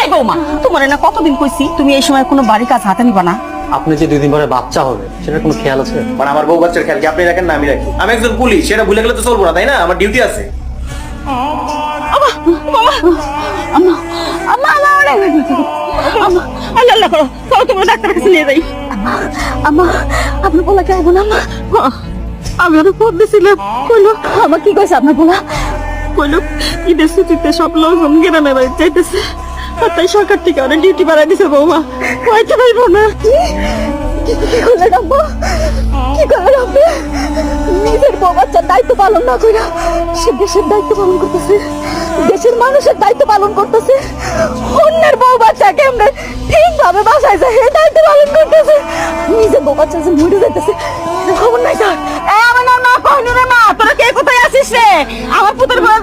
এই বৌমা, তোমার না কতদিন কইছি তুমি এই সময় কোনো বাড়ি কাজ হাতে নিবা না। আপনি যে 2 দিন পরে বাচ্চা হবে সেটার কোনো খেয়াল আছে? মানে আমার বউ বাচ্চার খেয়াল কি আপনি রাখেন না আমি রাখি? আমি একজন পুলিশ, সেটা ভুলে গেলে তো চলবো না, তাই না? আমার ডিউটি আছে। আম্মা আম্মা আম্মা আল্লাহ আল্লাহ করো, চলো তোমরা ডাক্তারের কাছে নিয়ে যাই। আম্মা আপনার বলা কে আইব না? আম্মা আমি ওরা ফোন দিছিলাম, কইলো আমার কি কইছে আপনার বলা, কইলো ঈদের ছুটিতে সব লোকজন গ্রামে বাড়ি যাইতেছে, আর তাই সরকার থেকে অনেক ডিউটি বাড়াই দিছে বৌমা, হয়তো পাইব না। কি করলেন আম্মা, কি করলেন আপনি? নিজের বউ বাচ্চার দায়িত্ব পালন না করে সে দেশের দায়িত্ব পালন করতেছে, দেশের মানুষের দায়িত্ব পালন করতেছে, অন্যের বউ বাচ্চাকে আমরা ঠিকভাবে বাসায় যায় এই দায়িত্ব পালন করতেছে, নিজের বউ বাচ্চা যে মরে যাইতেছে খবর নাই স্যার। আমার নাম না কহিনুরে মা, তোরা কে কোথায় আছিস রে? আমার পুত্রের বয়স